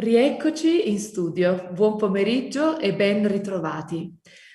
Rieccoci in studio, buon pomeriggio e ben ritrovati.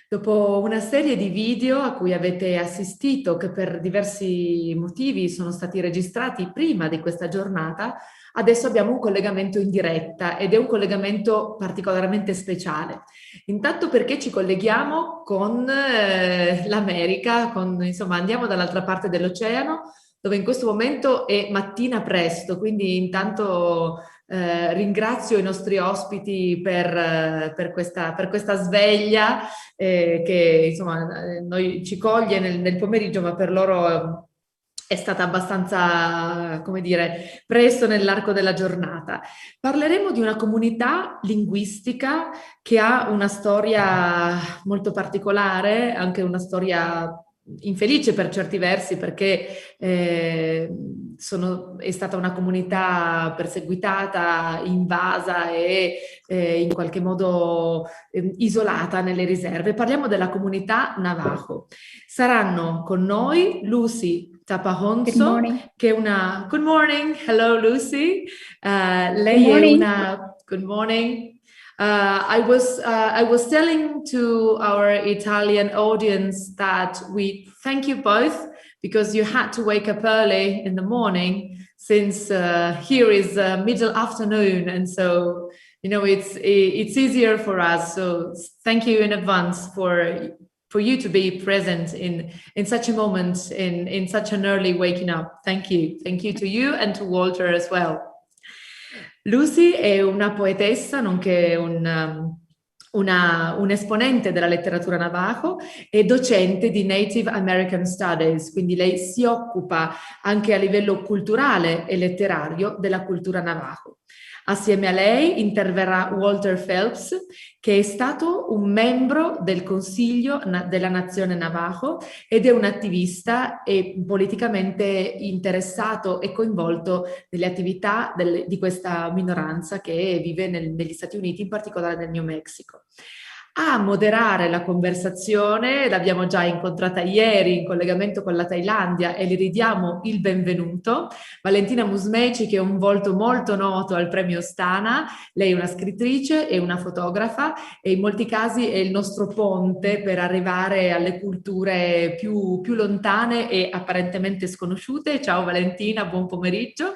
Dopo una serie di video a cui avete assistito, che per diversi motivi sono stati registrati prima di questa giornata, adesso abbiamo un collegamento in diretta ed è un collegamento particolarmente speciale. Intanto perché ci colleghiamo con l'America, insomma andiamo dall'altra parte dell'oceano, dove in questo momento è mattina presto, quindi intanto ringrazio i nostri ospiti per questa sveglia che insomma noi ci coglie nel pomeriggio, ma per loro è stata abbastanza, come dire, presto nell'arco della giornata. Parleremo di una comunità linguistica che ha una storia molto particolare, anche una storia infelice per certi versi, perché è stata una comunità perseguitata, invasa e in qualche modo isolata nelle riserve. Parliamo della comunità Navajo. Saranno con noi Luci Tapahonso, che è una... Good morning, hello Lucy. Lei è una... Good morning. I was telling to our Italian audience that we thank you both because you had to wake up early in the morning, since here is middle afternoon, and so you know it's easier for us. So thank you in advance for you to be present in such a moment, in such an early waking up. Thank you to you and to Walter as well. Luci è una poetessa, nonché un esponente della letteratura Navajo e docente di Native American Studies, quindi lei si occupa anche a livello culturale e letterario della cultura Navajo. Assieme a lei interverrà Walter Phelps, che è stato un membro del Consiglio della Nazione Navajo ed è un attivista e politicamente interessato e coinvolto nelle attività di questa minoranza che vive negli Stati Uniti, in particolare nel New Mexico. A moderare la conversazione, l'abbiamo già incontrata ieri in collegamento con la Thailandia e le ridiamo il benvenuto, Valentina Musmeci, che è un volto molto noto al Premio Ostana. Lei è una scrittrice e una fotografa e in molti casi è il nostro ponte per arrivare alle culture più lontane e apparentemente sconosciute. Ciao Valentina, buon pomeriggio.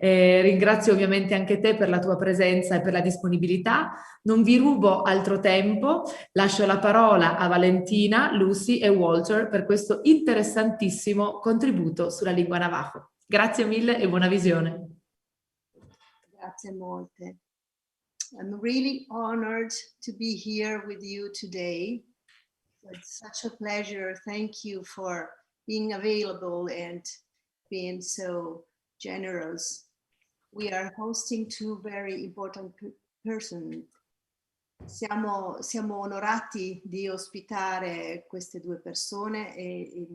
Ringrazio ovviamente anche te per la tua presenza e per la disponibilità. Non vi rubo altro tempo, lascio la parola a Valentina, Luci e Walter per questo interessantissimo contributo sulla lingua Navajo. Grazie mille e buona visione. Grazie molte. I'm really honored to be here with you today. It's such a pleasure. Thank you for being available and being so generous. We are hosting two very important persons. Siamo onorati di ospitare queste due persone e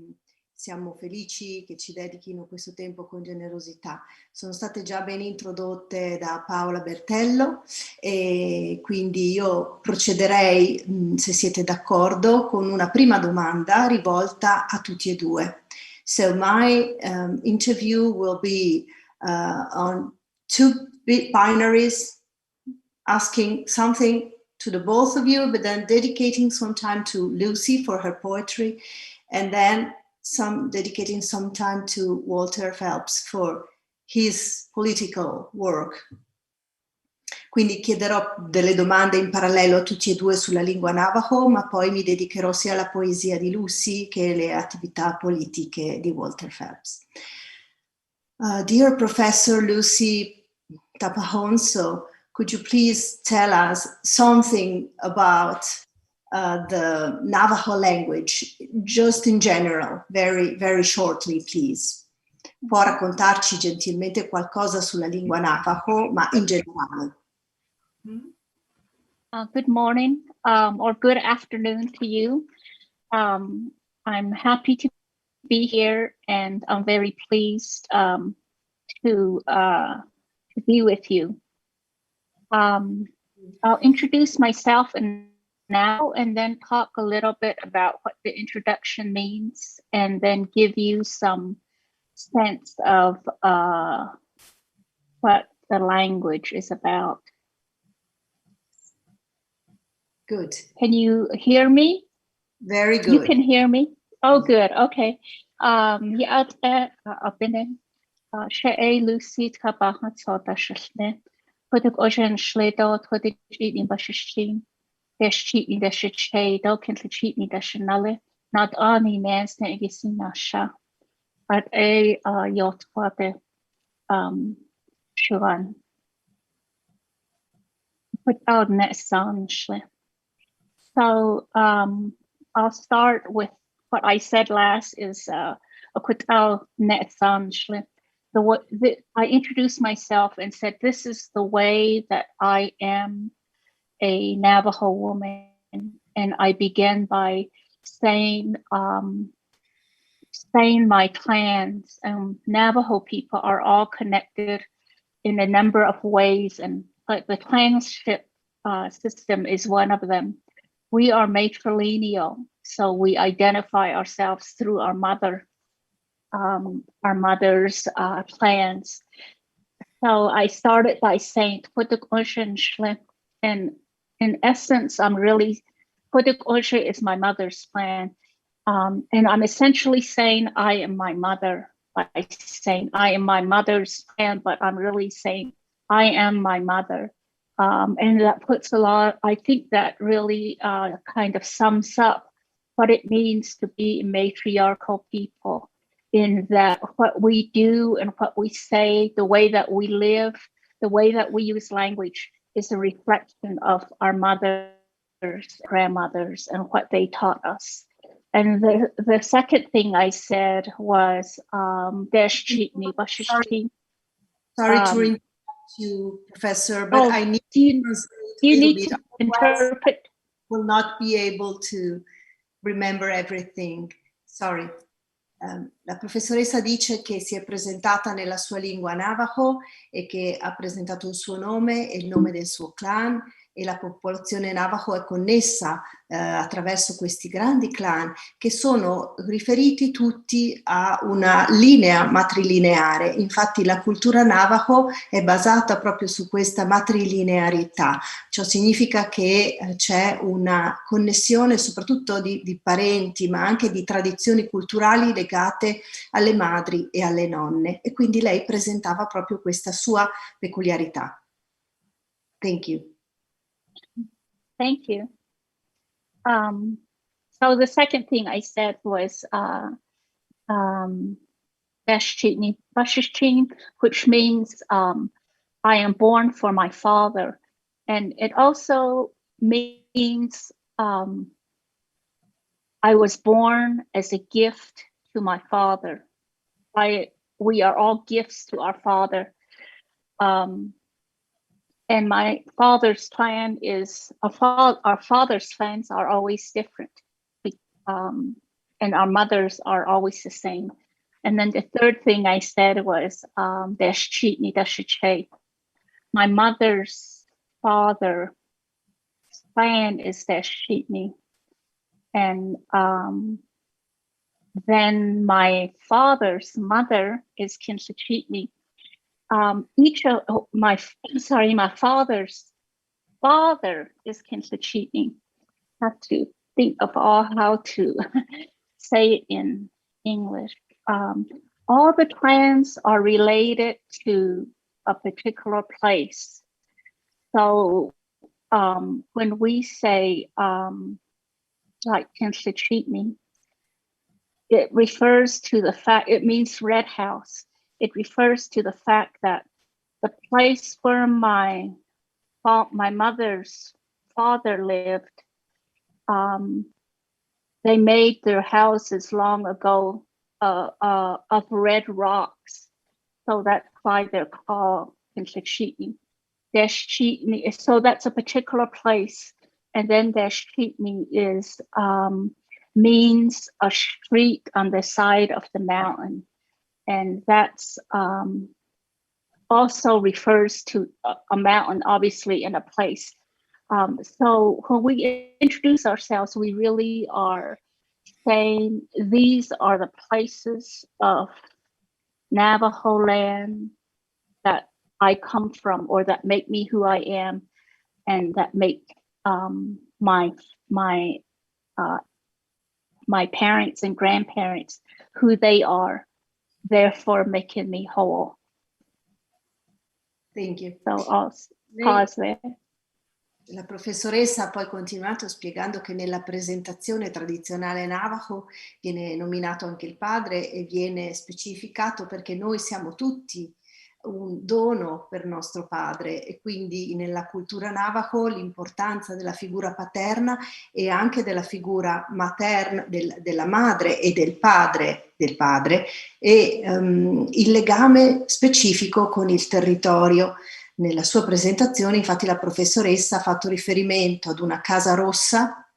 siamo felici che ci dedichino questo tempo con generosità. Sono state già ben introdotte da Paola Bertello e quindi io procederei, se siete d'accordo, con una prima domanda rivolta a tutti e due. So my interview will be on two binaries, asking something to the both of you, but then dedicating some time to Luci for her poetry, and then dedicating some time to Walter Phelps for his political work. Quindi chiederò delle domande in parallelo a tutti e due sulla lingua Navajo, ma poi mi dedicherò sia alla poesia di Luci che alle attività politiche di Walter Phelps. Dear Professor Luci Tapahonso, could you please tell us something about the Navajo language, just in general, very, very shortly, please? Può raccontarci gentilmente qualcosa sulla lingua Navajo, ma in generale. Good morning or good afternoon to you. I'm happy to be here and I'm very pleased to be with you. I'll introduce myself now and then talk a little bit about what the introduction means and then give you some sense of what the language is about. Good. Can you hear me? Very good. You can hear me? Oh, good. Okay. Yeah, I've been Luci Tapahonso dashne. Put ocean shledo to the cheat in Bashishim. There's cheat in the shade, can the cheat in the shanale. Not only man's nasha, but a yacht for the shuan. Put out net sunshine. So I'll start with what I said last is a quick net sunshine. I introduced myself and said, this is the way that I am a Navajo woman. And I began by saying my clans. Navajo people are all connected in a number of ways, and the clanship system is one of them. We are matrilineal, so we identify ourselves through our mother's clans. So I started by saying, and in essence, I'm really, is my mother's clan. And I'm essentially saying I am my mother by saying I am my mother's clan, but I'm really saying I am my mother. And that puts a lot, I think that really kind of sums up what it means to be a matriarchal people, in that what we do and what we say, the way that we live, the way that we use language is a reflection of our mothers, grandmothers, and what they taught us. And the second thing I said was Sorry to interrupt you, Professor, but I need you need to interpret. Will not be able to remember everything. Sorry. La professoressa dice che si è presentata nella sua lingua Navajo e che ha presentato il suo nome e il nome del suo clan, e la popolazione Navajo è connessa attraverso questi grandi clan che sono riferiti tutti a una linea matrilineare. Infatti la cultura Navajo è basata proprio su questa matrilinearità. Ciò significa che c'è una connessione soprattutto di parenti, ma anche di tradizioni culturali legate alle madri e alle nonne, e quindi lei presentava proprio questa sua peculiarità. Thank you. Thank you. So the second thing I said was which means I am born for my father. And it also means I was born as a gift to my father. We are all gifts to our father. And my father's clan is, our father's clans are always different. And our mothers are always the same. And then the third thing I said was, my mother's father's clan is Deshchitni. And then my father's mother is Kinshachitni. Each of my father's father is Kinshachitni. I have to think of how to say it in English. All the clans are related to a particular place. So when we say like Kinshachitni, it refers to the fact, it means red house. It refers to the fact that the place where my mother's father lived, they made their houses long ago of red rocks. So that's why they're called Kinshachitni. Deshchitni, so that's a particular place. And then Deshchitni is means a street on the side of the mountain. And that's also refers to a mountain, obviously, in a place. So when we introduce ourselves, we really are saying these are the places of Navajo land that I come from, or that make me who I am, and that make my my my parents and grandparents, who they are, therefore making me whole. Thank you. So I'll pause there. La professoressa ha poi continuato spiegando che nella presentazione tradizionale Navajo viene nominato anche il padre e viene specificato perché noi siamo tutti un dono per nostro padre, e quindi nella cultura Navajo l'importanza della figura paterna e anche della figura materna, della madre e del padre e il legame specifico con il territorio. Nella sua presentazione, infatti, la professoressa ha fatto riferimento ad una casa rossa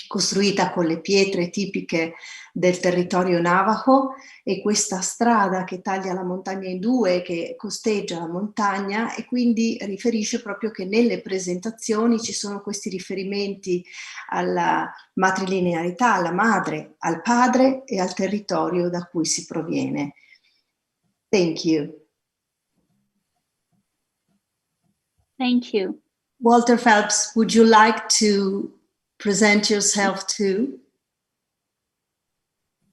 costruita con le pietre tipiche del territorio Navajo, e questa strada che taglia la montagna in due, che costeggia la montagna, e quindi riferisce proprio che nelle presentazioni ci sono questi riferimenti alla matrilinearità, alla madre, al padre e al territorio da cui si proviene. Thank you. Thank you. Walter Phelps, would you like to present yourself too?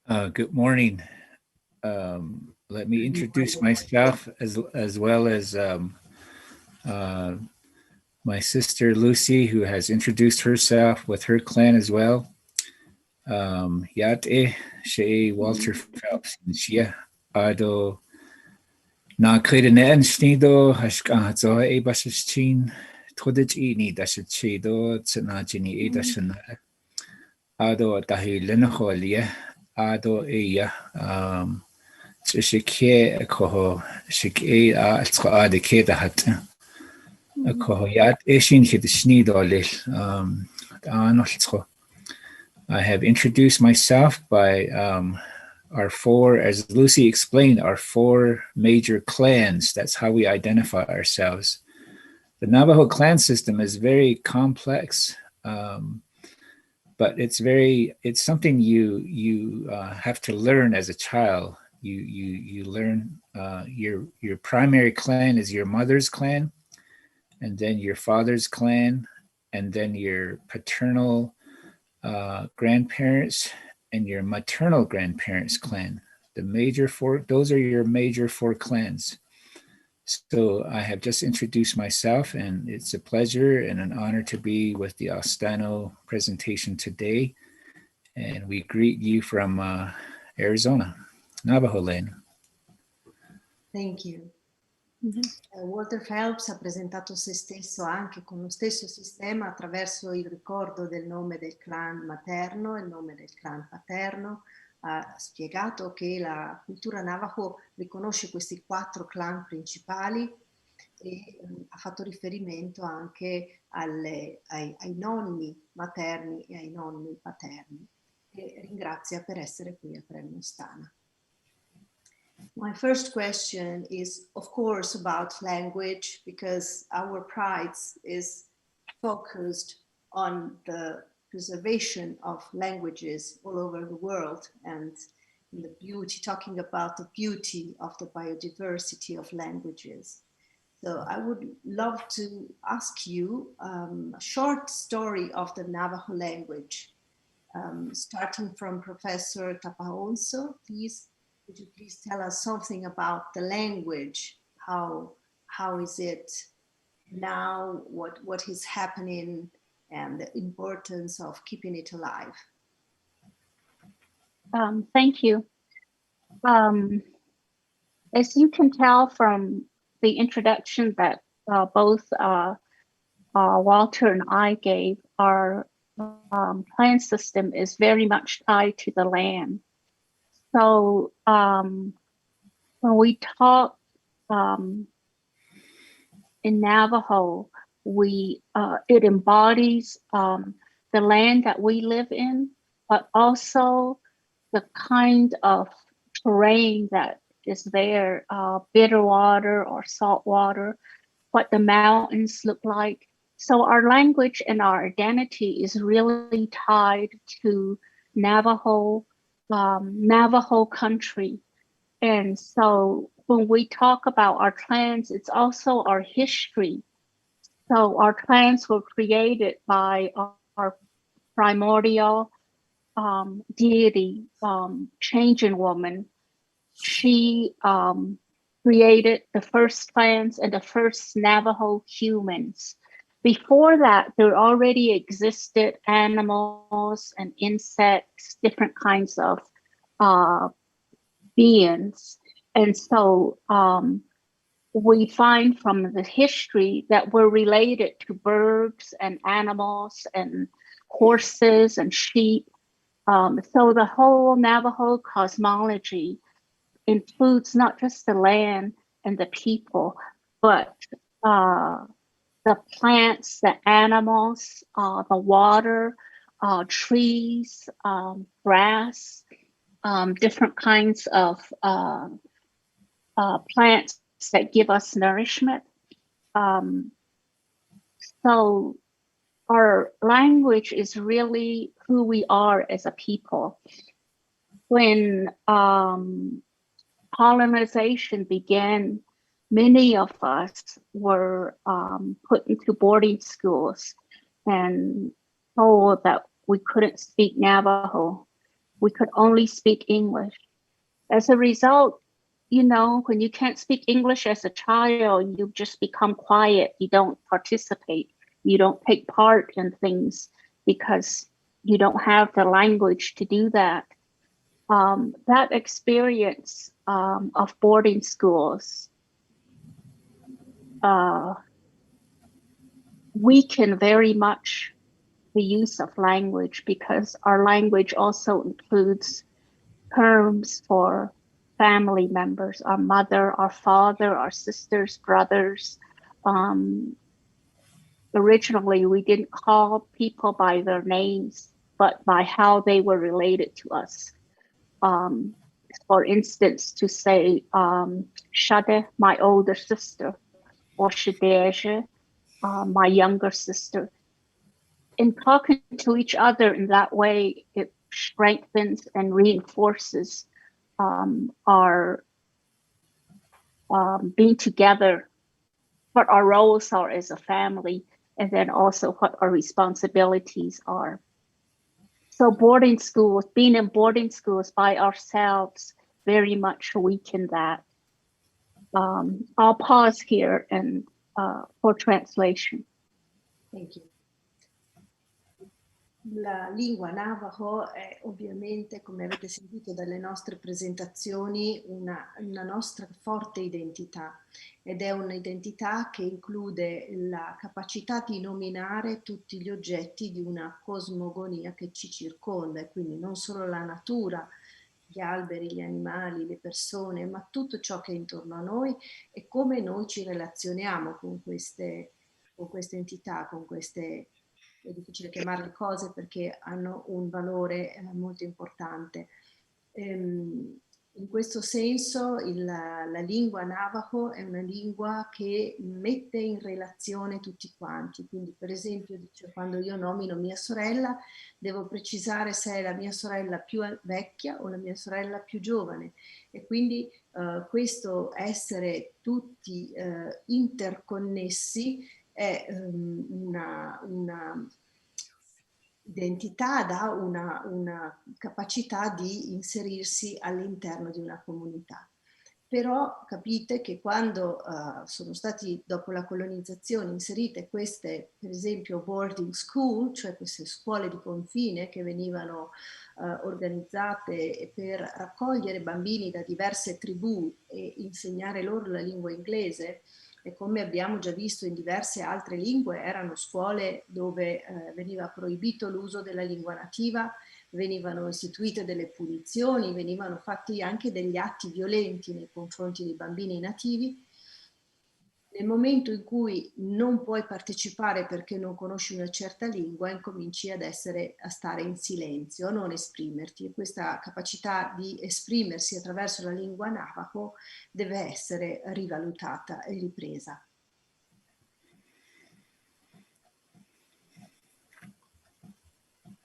Good morning. Let me introduce myself as well as my sister Lucy, who has introduced herself with her clan as well. Yate she Walter Phelps Shia Ado Na Kreden Snido Hashkazo E Bashchin Todich Ini Dashido Tsanajini Edashana Ado Dahi Lenaholia Ado Eya Shike Koho Shike Altra de Kedahat Kohoyat Eshin Hid Snidolil Anoltro. I have introduced myself by our four, as Lucy explained, our four major clans. That's how we identify ourselves. The Navajo clan system is very complex, but it's something you have to learn as a child. You learn your primary clan is your mother's clan, and then your father's clan, and then your paternal grandparents and your maternal grandparents' clan. Those are your major four clans. So I have just introduced myself, and it's a pleasure and an honor to be with the Ostana presentation today. And we greet you from Arizona, Navajo land. Thank you. Walter Phelps ha presentato se stesso anche con lo stesso sistema attraverso il ricordo del nome del clan materno e il nome del clan paterno. Ha spiegato che la cultura Navajo riconosce questi 4 clan principali e ha fatto riferimento anche ai nonni materni e ai nonni paterni. E ringrazia per essere qui al Premio Ostana. My first question is, of course, about language, because our pride is focused on the preservation of languages all over the world, and the beauty, talking about the beauty of the biodiversity of languages. So I would love to ask you a short story of the Navajo language, starting from Professor Tapahonso. Please. Would you please tell us something about the language? How is it now? What is happening, and the importance of keeping it alive? Thank you. As you can tell from the introduction that both Walter and I gave, our clan system is very much tied to the land. So when we talk in Navajo, it embodies the land that we live in, but also the kind of terrain that is there, bitter water or salt water, what the mountains look like. So our language and our identity is really tied to Navajo country. And so when we talk about our clans, it's also our history. So our clans were created by our primordial deity, changing woman. She created the first plants and the first Navajo humans. Before that, there already existed animals and insects, different kinds of beings. And so we find from the history that we're related to birds and animals and horses and sheep. So the whole Navajo cosmology includes not just the land and the people, but the plants, the animals, the water, trees, grass, different kinds of plants that give us nourishment. So our language is really who we are as a people. When colonization began, many of us were put into boarding schools and told that we couldn't speak Navajo. We could only speak English. As a result, you know, when you can't speak English as a child, you just become quiet. You don't participate. You don't take part in things because you don't have the language to do that. That experience of boarding schools weaken very much the use of language, because our language also includes terms for family members, our mother, our father, our sisters, brothers. Originally, we didn't call people by their names, but by how they were related to us. For instance, to say, Shade, my older sister, or Shadeja, my younger sister. In talking to each other in that way, it strengthens and reinforces our being together, what our roles are as a family, and then also what our responsibilities are. So boarding schools, being in boarding schools by ourselves very much weaken that. I'll pause here and for translation. Thank you. La lingua Navajo è ovviamente, come avete sentito dalle nostre presentazioni, una nostra forte identità, ed è un'identità che include la capacità di nominare tutti gli oggetti di una cosmogonia che ci circonda, e quindi non solo la natura, gli alberi, gli animali, le persone, ma tutto ciò che è intorno a noi e come noi ci relazioniamo con queste entità, con queste, è difficile chiamarle cose perché hanno un valore molto importante. In questo senso la lingua Navajo è una lingua che mette in relazione tutti quanti, quindi per esempio quando io nomino mia sorella devo precisare se è la mia sorella più vecchia o la mia sorella più giovane, e quindi questo essere tutti interconnessi è una identità, dà una capacità di inserirsi all'interno di una comunità. Però capite che quando sono stati, dopo la colonizzazione, inserite queste, per esempio, boarding school, cioè queste scuole di confine che venivano organizzate per raccogliere bambini da diverse tribù e insegnare loro la lingua inglese, e come abbiamo già visto in diverse altre lingue erano scuole dove veniva proibito l'uso della lingua nativa, venivano istituite delle punizioni, venivano fatti anche degli atti violenti nei confronti dei bambini nativi. Nel momento in cui non puoi partecipare perché non conosci una certa lingua, incominci a stare in silenzio, a non esprimerti, e questa capacità di esprimersi attraverso la lingua Navajo deve essere rivalutata e ripresa.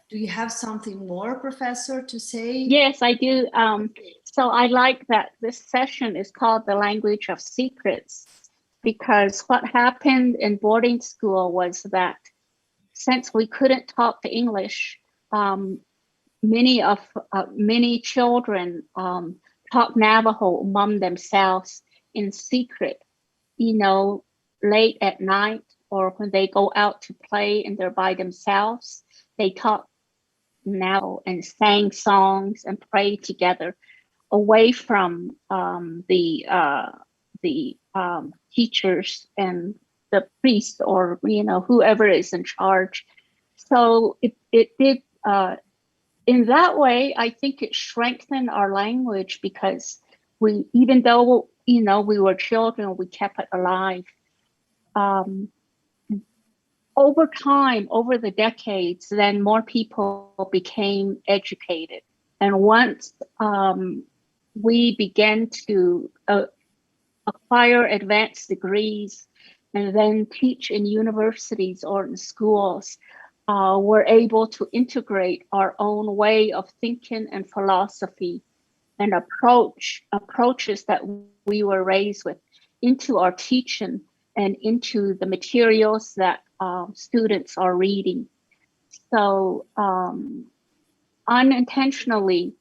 Do you have something more, Professor, to say? Yes, I do. So I like that this session is called The Language of Secrets, because what happened in boarding school was that since we couldn't talk the English, many children talk Navajo among themselves in secret, late at night or when they go out to play and they're by themselves. They talk Navajo and sang songs and pray together away from the teachers and the priest or whoever is in charge. So it did in that way. I think it strengthened our language because even though we were children, we kept it alive. Over time, over the decades, then more people became educated, and once we began to acquire advanced degrees and then teach in universities or in schools, we're able to integrate our own way of thinking and philosophy and approaches that we were raised with into our teaching and into the materials that students are reading. So unintentionally,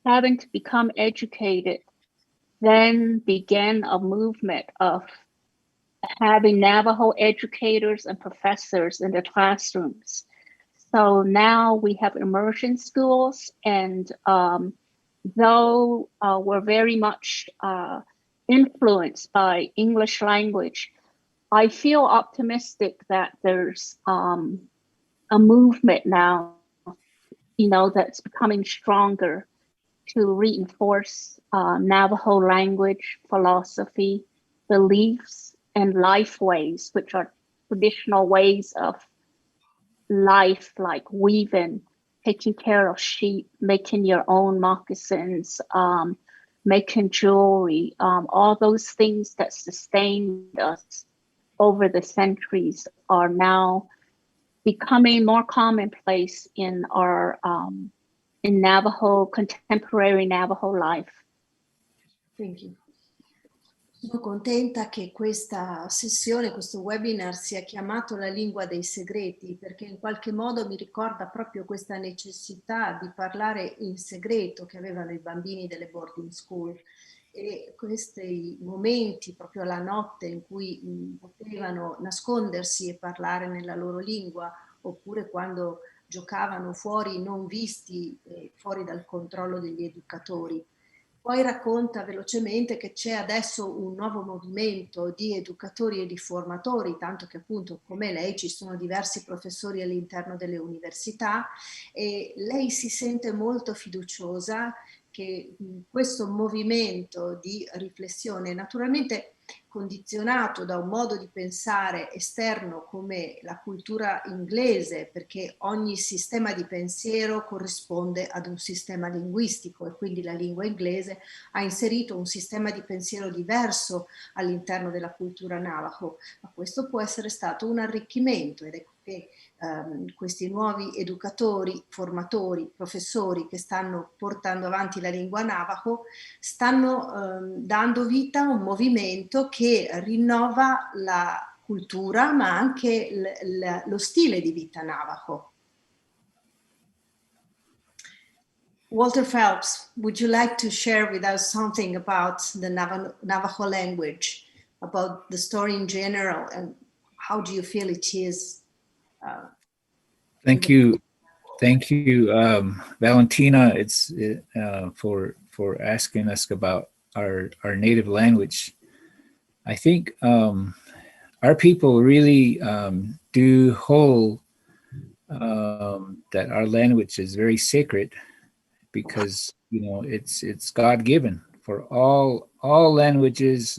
having to become educated then began a movement of having Navajo educators and professors in the classrooms. So now we have immersion schools, and though we're very much influenced by English language, I feel optimistic that there's a movement now, that's becoming stronger to reinforce Navajo language, philosophy, beliefs, and life ways, which are traditional ways of life, like weaving, taking care of sheep, making your own moccasins, making jewelry, all those things that sustained us over the centuries are now becoming more commonplace in our in Navajo, contemporary Navajo life. Thank you. Sono contenta che questa sessione, questo webinar sia chiamato La lingua dei segreti, perché in qualche modo mi ricorda proprio questa necessità di parlare in segreto che avevano i bambini delle boarding school, e questi momenti proprio la notte in cui potevano nascondersi e parlare nella loro lingua, oppure quando giocavano fuori non visti, fuori dal controllo degli educatori. Poi racconta velocemente che c'è adesso un nuovo movimento di educatori e di formatori, tanto che appunto come lei ci sono diversi professori all'interno delle università, e lei si sente molto fiduciosa che questo movimento di riflessione, naturalmente condizionato da un modo di pensare esterno come la cultura inglese, perché ogni sistema di pensiero corrisponde ad un sistema linguistico, e quindi la lingua inglese ha inserito un sistema di pensiero diverso all'interno della cultura Navajo, ma questo può essere stato un arricchimento, ed ecco che questi nuovi educatori, formatori, professori che stanno portando avanti la lingua Navajo stanno dando vita a un movimento che rinnova la cultura ma anche lo stile di vita Navajo. Walter Phelps, would you like to share with us something about the Navajo language, about the story in general, and how do you feel it is? Thank you, Valentina. It's for asking us about our native language. I think our people really do hold that our language is very sacred, because it's God-given for all languages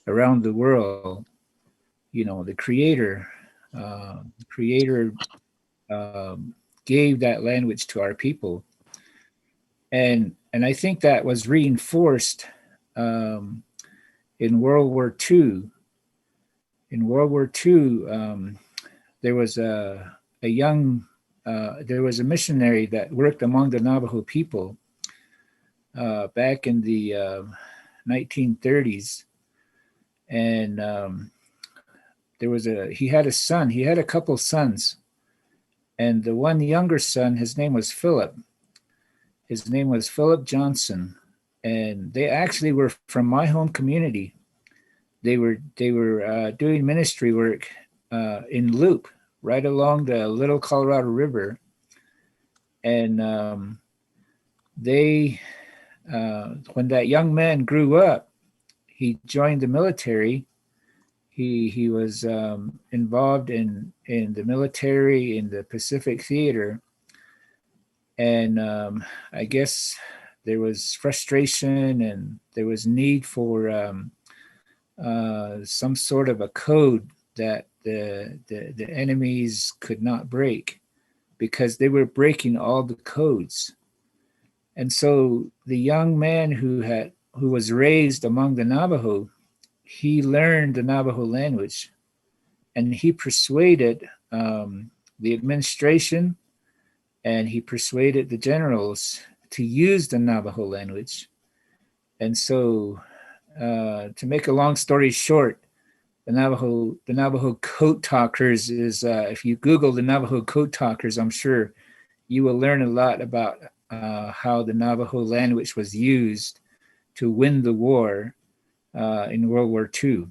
around the world. The Creator gave that language to our people, and I think that was reinforced in World War II. In World War II, there was a missionary that worked among the Navajo people back in the 1930s, and he had a son. He had a couple sons, and the one younger son, his name was Philip. His name was Philip Johnson, and they actually were from my home community. They were doing ministry work in Loop, right along the Little Colorado River, and when that young man grew up, he joined the military. He was involved in the military in the Pacific Theater, and I guess there was frustration and there was need for some sort of a code that the enemies could not break, because they were breaking all the codes. And so the young man who was raised among the Navajo, he learned the Navajo language, and he persuaded the administration, and he persuaded the generals to use the Navajo language. And so, to make a long story short, the Navajo code talkers is, if you Google the Navajo code talkers, I'm sure you will learn a lot about how the Navajo language was used to win the war in World War II.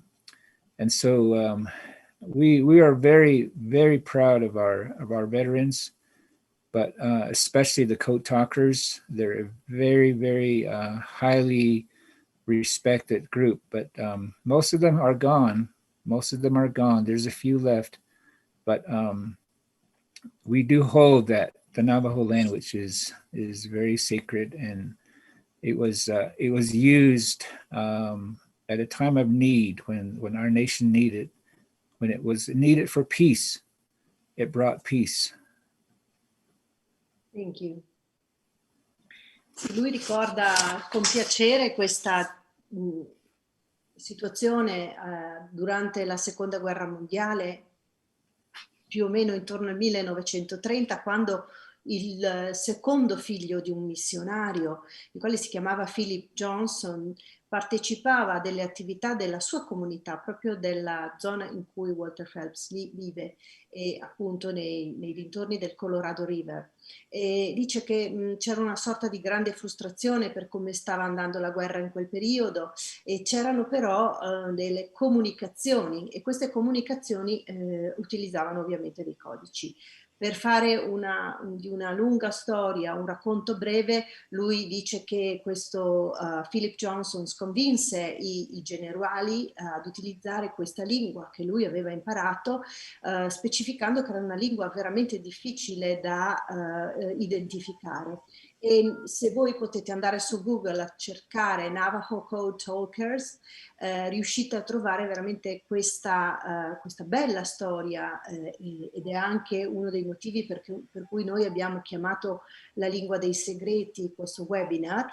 And so we are very, very proud of our veterans, but especially the code talkers. They're a very, very highly respected group, but most of them are gone. There's a few left, but we do hold that the Navajo language is very sacred, and it was used at a time of need, when our nation needed, when it was needed for peace. It brought peace. Thank you. Lui ricorda con piacere questa situazione durante la Seconda Guerra Mondiale, più o meno intorno al 1930, quando il secondo figlio di un missionario, il quale si chiamava Philip Johnson, partecipava a delle attività della sua comunità, proprio della zona in cui Walter Phelps vive, e appunto nei dintorni del Colorado River. E dice che c'era una sorta di grande frustrazione per come stava andando la guerra in quel periodo, e c'erano però delle comunicazioni, e queste comunicazioni utilizzavano ovviamente dei codici. Per fare di una lunga storia, un racconto breve, lui dice che questo Philip Johnson convinse i generali ad utilizzare questa lingua che lui aveva imparato, specificando che era una lingua veramente difficile da identificare. E se voi potete andare su Google a cercare Navajo Code Talkers, riuscite a trovare veramente questa bella storia, ed è anche uno dei motivi per cui noi abbiamo chiamato la lingua dei segreti questo webinar.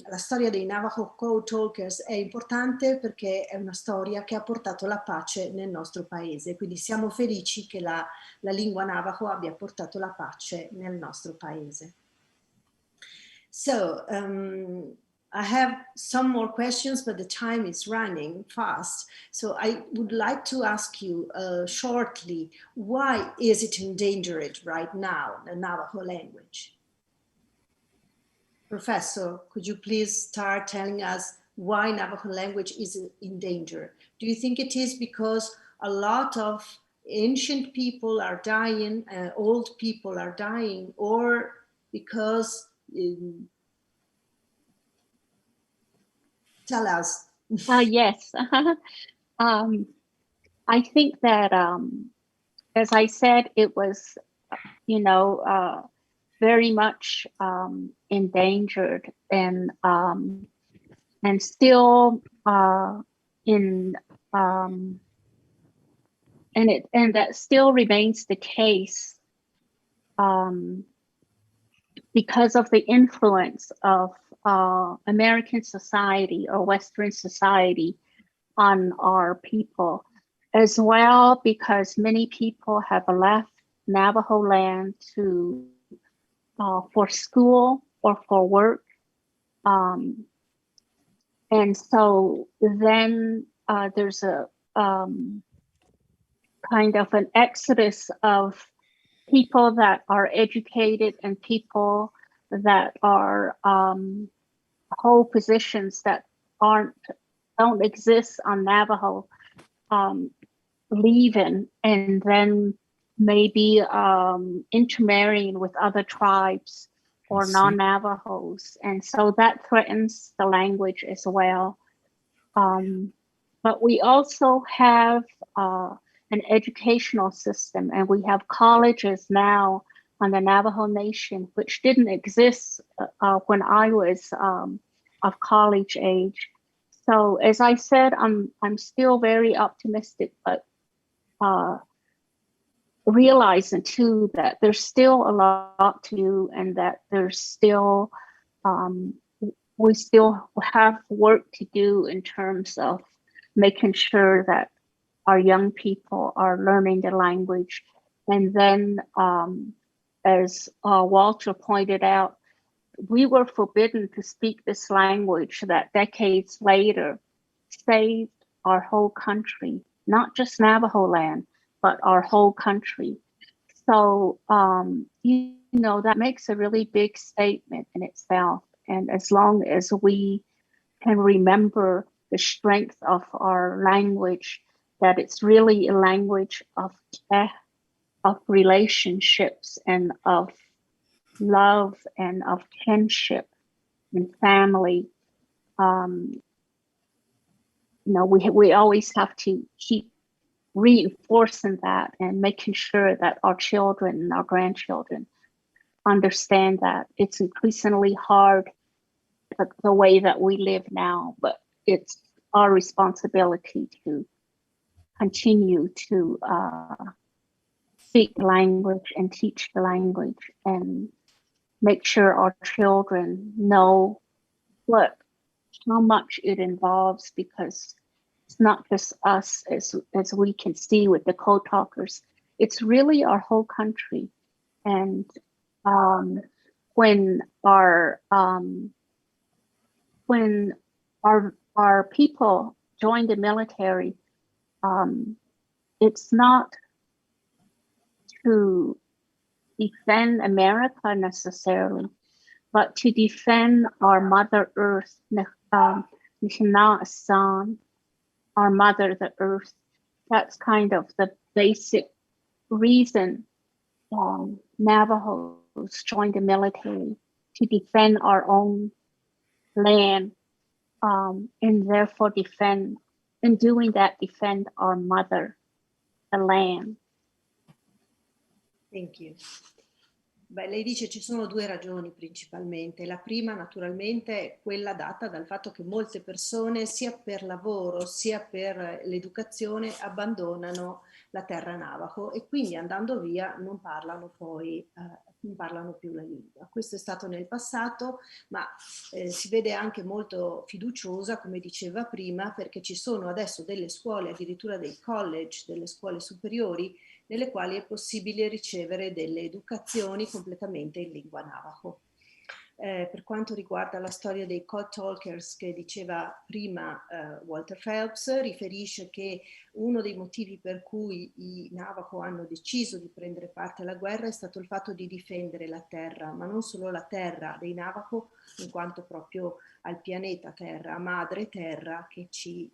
La storia dei Navajo Code Talkers è importante perché è una storia che ha portato la pace nel nostro paese, quindi siamo felici che la lingua Navajo abbia portato la pace nel nostro paese. So, I have some more questions, but the time is running fast. So I would like to ask you shortly, why is it endangered right now, the Navajo language? Professor, could you please start telling us why Navajo language is in danger? Do you think it is because a lot of ancient people are dying, old people are dying, or because tell us. Yes. I think that, as I said, it was, very much endangered, and still and that still remains the case. Because of the influence of American society or Western society on our people, as well, because many people have left Navajo land for school or for work. And so then there's kind of an exodus of people that are educated and people that are hold positions that don't exist on Navajo, leaving and then maybe intermarrying with other tribes or non-Navajos. And so that threatens the language as well. But we also have an educational system, and we have colleges now on the Navajo Nation, which didn't exist when I was of college age. So as I said, I'm still very optimistic, but realizing too that there's still a lot to do, and that there's still we still have work to do in terms of making sure that our young people are learning the language. And then as Walter pointed out, we were forbidden to speak this language that decades later saved our whole country, not just Navajo land, but our whole country. So, you know, that makes a really big statement in itself. And as long as we can remember the strength of our language, that it's really a language of relationships and of love and of kinship and family. You know, we always have to keep reinforcing that and making sure that our children and our grandchildren understand that. It's increasingly hard the way that we live now, but it's our responsibility to continue to speak the language and teach the language and make sure our children know how much it involves, because it's not just us as we can see with the code talkers. It's really our whole country. And when our people join the military, it's not to defend America necessarily, but to defend our Mother Earth, our Mother, the Earth. That's kind of the basic reason Navajos joined the military, to defend our own land, and therefore defend our mother, the land. Thank you. Beh, lei dice ci sono due ragioni principalmente. La prima naturalmente è quella data dal fatto che molte persone sia per lavoro sia per l'educazione abbandonano la terra Navajo e quindi andando via non parlano poi non parlano più la lingua. Questo è stato nel passato, ma si vede anche molto fiduciosa, come diceva prima, perché ci sono adesso delle scuole, addirittura dei college, delle scuole superiori, nelle quali è possibile ricevere delle educazioni completamente in lingua Navajo. Per quanto riguarda la storia dei code talkers che diceva prima Walter Phelps, riferisce che uno dei motivi per cui i Navajo hanno deciso di prendere parte alla guerra è stato il fatto di difendere la terra, ma non solo la terra dei Navajo, in quanto proprio al pianeta Terra, madre terra che ci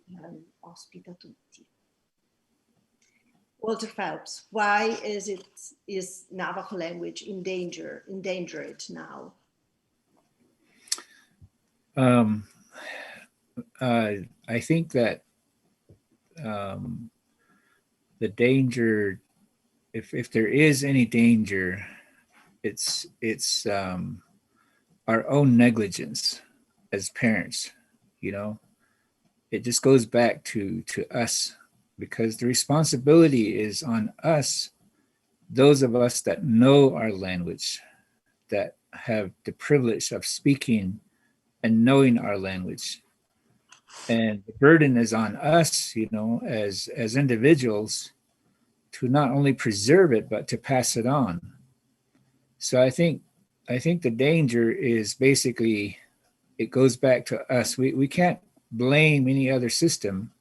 ospita tutti. Walter Phelps, why is Navajo language endangered now? I think that the danger, if there is any danger, it's our own negligence as parents. You know, it just goes back to us, because the responsibility is on us, those of us that know our language, that have the privilege of speaking and knowing our language. And the burden is on us, you know, as individuals, to not only preserve it, but to pass it on. So I think the danger is basically, it goes back to us. We can't blame any other system.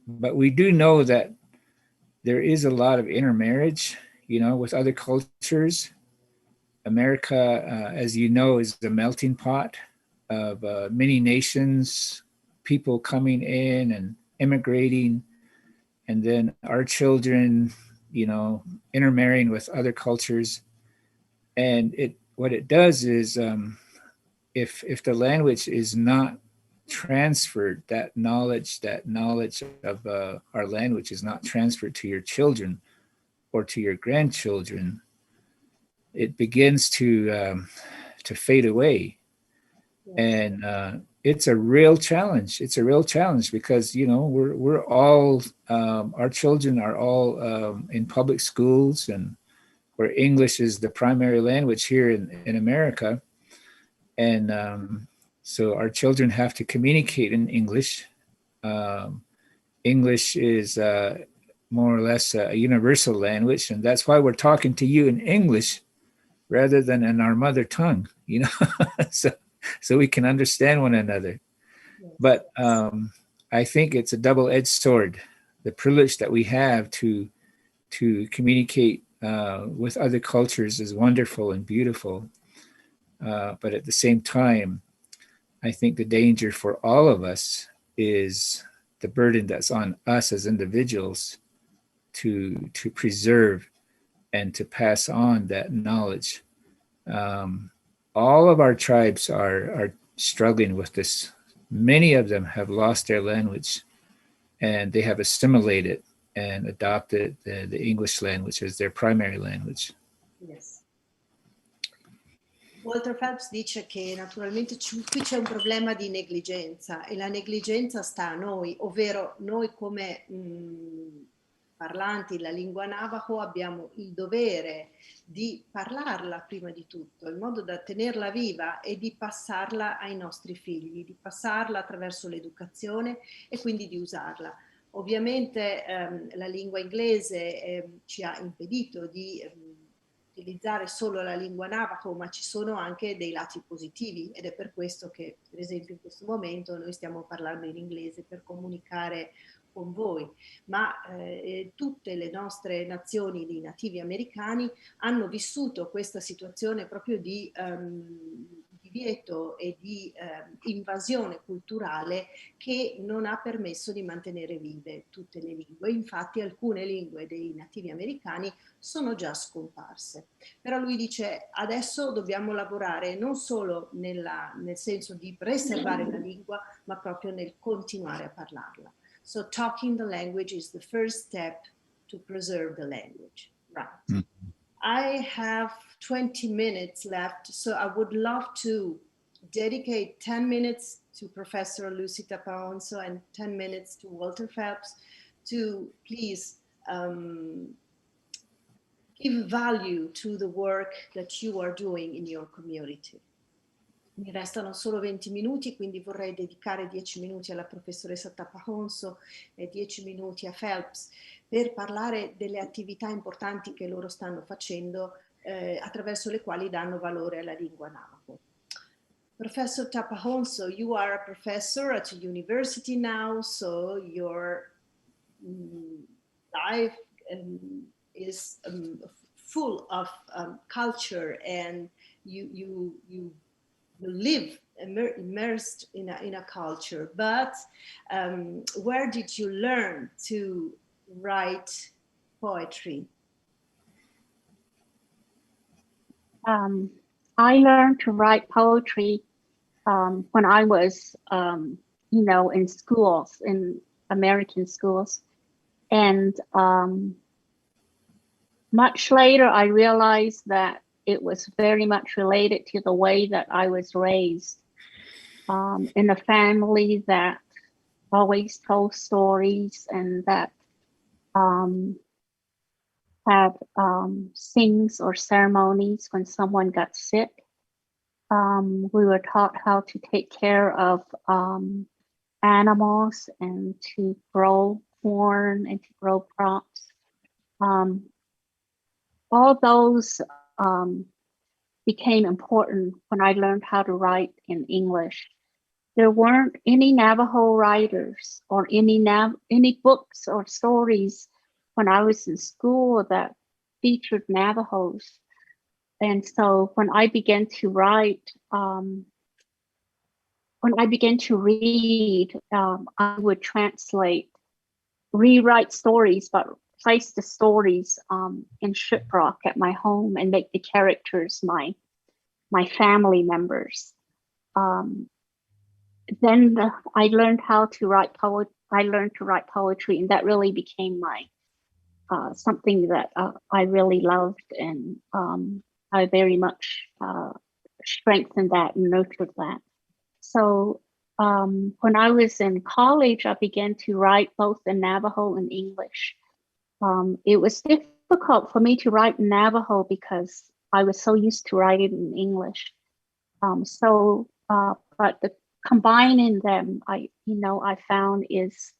But we do know that there is a lot of intermarriage, with other cultures. America, as you know, is the melting pot of many nations, people coming in and immigrating, and then our children, intermarrying with other cultures. And what it does is, if the language is not transferred, that knowledge of our language is not transferred to your children or to your grandchildren, it begins to fade away. Yes. And it's a real challenge. It's a real challenge because, we're all, our children are all in public schools, and where English is the primary language here in America. And so our children have to communicate in English. English is more or less a universal language, and that's why we're talking to you in English rather than in our mother tongue, so we can understand one another. Yes. But I think it's a double-edged sword. The privilege that we have to communicate with other cultures is wonderful and beautiful. But at the same time, I think the danger for all of us is the burden that's on us as individuals to preserve and to pass on that knowledge. All of our tribes are struggling with this. Many of them have lost their language, and they have assimilated and adopted the English language as their primary language. Yes. Walter Phelps dice che naturalmente qui c'è un problema di negligenza, e la negligenza sta a noi, ovvero noi come parlanti la lingua Navajo abbiamo il dovere di parlarla prima di tutto, in modo da tenerla viva e di passarla ai nostri figli, di passarla attraverso l'educazione e quindi di usarla. Ovviamente la lingua inglese ci ha impedito di utilizzare solo la lingua Navajo, ma ci sono anche dei lati positivi, ed è per questo che, per esempio, in questo momento noi stiamo parlando in inglese per comunicare con voi, ma tutte le nostre nazioni di nativi americani hanno vissuto questa situazione proprio di divieto e di invasione culturale che non ha permesso di mantenere vive tutte le lingue. Infatti alcune lingue dei nativi americani sono già scomparse. Però lui dice adesso dobbiamo lavorare non solo nel senso di preservare la lingua, ma proprio nel continuare a parlarla. So talking the language is the first step to preserve the language. Right. Mm. I have 20 minutes left, so I would love to dedicate 10 minutes to Professor Luci Tapahonso and 10 minutes to Walter Phelps to please give value to the work that you are doing in your community. Mi restano solo 20 minuti, quindi vorrei dedicare 10 minuti alla professoressa Tapahonso e 10 minuti a Phelps per parlare delle attività importanti che loro stanno facendo attraverso le quali danno valore alla lingua Navajo. Professor Tapahonso, you are a professor at a university now, so your life is full of culture, and you live immersed in a culture. But where did you learn to write poetry? I learned to write poetry when I was, in schools, in American schools. And much later, I realized that it was very much related to the way that I was raised in a family that always told stories and that had sings or ceremonies when someone got sick. We were taught how to take care of animals and to grow corn and to grow crops. All those became important when I learned how to write in English. there weren't any Navajo writers or any books or stories when I was in school that featured Navajos. And so when I began to write, when I began to read, I would rewrite stories, but place the stories in shiprock at my home and make the characters my family members. Then I learned how to write poetry. I learned to write poetry, and that really became my something that I really loved, and I very much strengthened that and nurtured that. So when I was in college, I began to write both in Navajo and English. It was difficult for me to write in Navajo because I was so used to writing in English. But combining them, I found is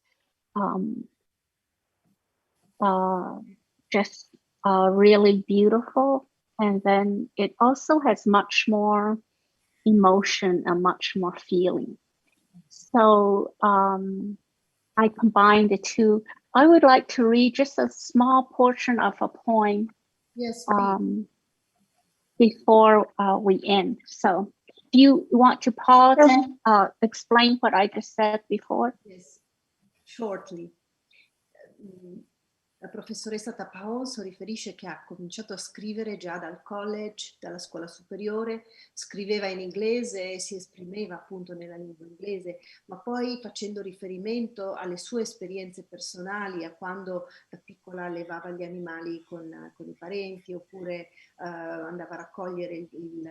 just really beautiful. And then it also has much more emotion and much more feeling. So I combined the two. I would like to read just a small portion of a poem. Yes, before we end. So do you want to pause and explain what I just said before? Yes, shortly. La professoressa Tapahonso riferisce che ha cominciato a scrivere già dal college, dalla scuola superiore, scriveva in inglese e si esprimeva appunto nella lingua inglese, ma poi facendo riferimento alle sue esperienze personali, a quando da piccola allevava gli animali con i parenti, oppure andava a raccogliere il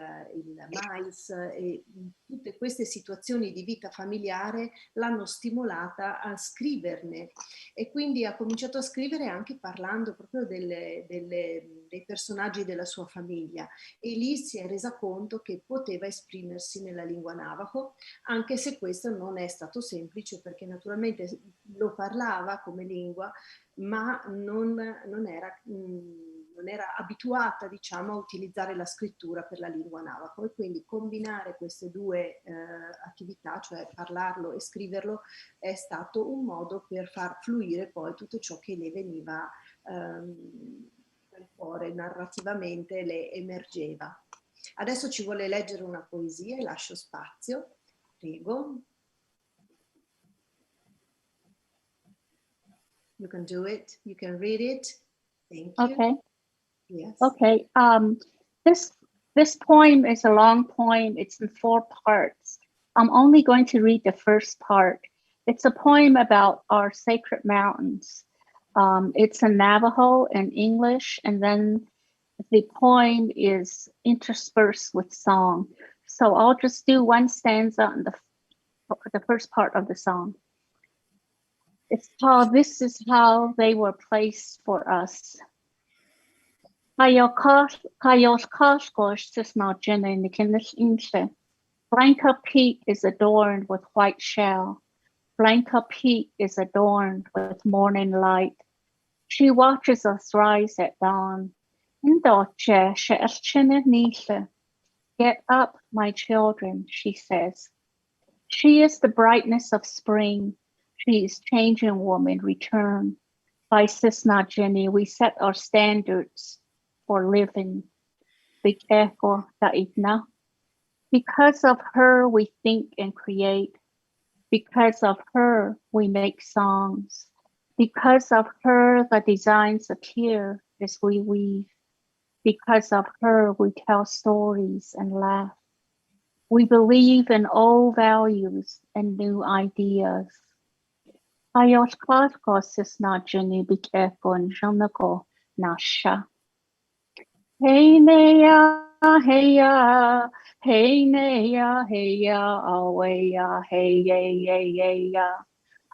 mais, e tutte queste situazioni di vita familiare l'hanno stimolata a scriverne, e quindi ha cominciato a scrivere anche parlando proprio dei personaggi della sua famiglia, e lì si è resa conto che poteva esprimersi nella lingua Navajo, anche se questo non è stato semplice, perché naturalmente lo parlava come lingua, ma non era abituata, diciamo, a utilizzare la scrittura per la lingua Navajo, e quindi combinare queste due attività, cioè parlarlo e scriverlo, è stato un modo per far fluire poi tutto ciò che le veniva dal cuore, narrativamente le emergeva. Adesso ci vuole leggere una poesia e lascio spazio, prego. You can do it, you can read it. Thank you. Okay. Yes. Okay. This poem is a long poem. It's in 4 parts. I'm only going to read the first part. It's a poem about our sacred mountains. It's in Navajo and English, and then the poem is interspersed with song. So I'll just do one stanza in the first part of the song. It's called "This Is How They Were Placed for Us." Blanca Peak is adorned with white shell. Blanca Peak is adorned with morning light. She watches us rise at dawn. Get up, my children, she says. She is the brightness of spring. She is changing woman, return. By Cisna Jenny, we set our standards for living. Because of her, we think and create. Because of her, we make songs. Because of her, the designs appear as we weave. Because of her, we tell stories and laugh. We believe in old values and new ideas. Ayos Klaskos is not Jenny Bikekon Jonako Nasha. Hey Nea, hey ya, hey Nea, hey ya, away ya, hey ya,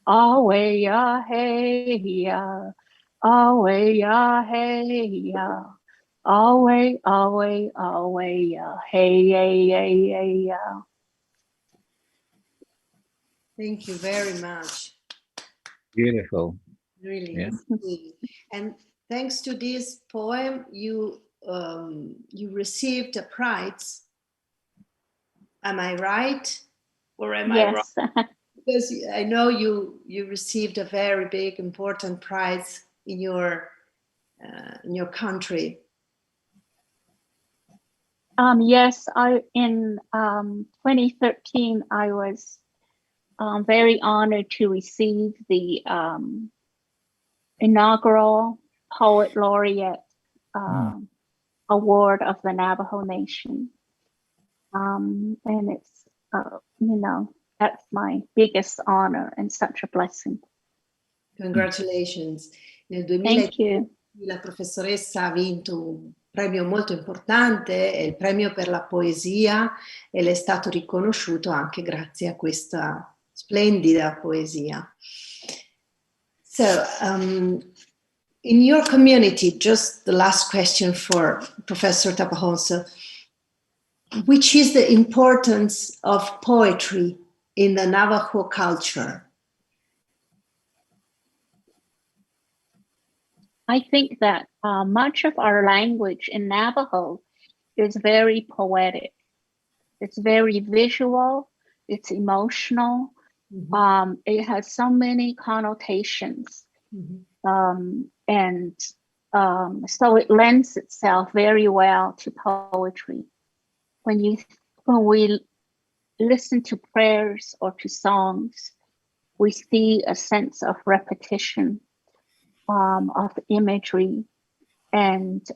away ya, hey ya, away ya, hey ya, away ya, hey ya. Thank you very much. Beautiful. Really. Yeah. And thanks to this poem, you received a prize. Am I right? or am I wrong? Yes. Because I know you received a very big, important prize in your country. Yes, in 2013, I was very honored to receive the inaugural Poet Laureate Award of the Navajo Nation. And it's, that's my biggest honor and such a blessing. Congratulations. Nel Thank 2000 you. la professoressa ha vinto un premio molto importante, è il premio per la poesia, e le è stato riconosciuto anche grazie a questa splendida poesia. So, in your community, just the last question for Professor Tapahonso, which is the importance of poetry in the Navajo culture? I think that much of our language in Navajo is very poetic. It's very visual, it's emotional. It has so many connotations. And so it lends itself very well to poetry. When we listen to prayers or to songs, we see a sense of repetition, of imagery, and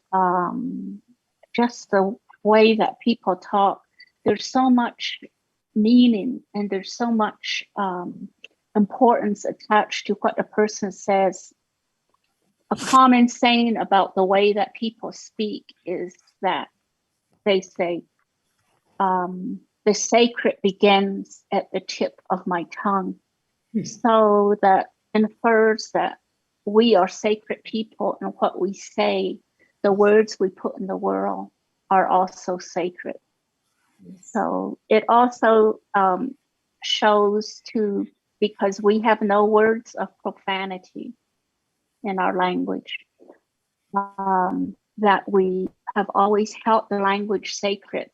just the way that people talk. There's so much meaning and there's so much importance attached to what a person says. A common saying about the way that people speak is that they say, the sacred begins at the tip of my tongue. So that infers that we are sacred people, and what we say, the words we put in the world, are also sacred. So it also shows too, because we have no words of profanity in our language, that we have always held the language sacred,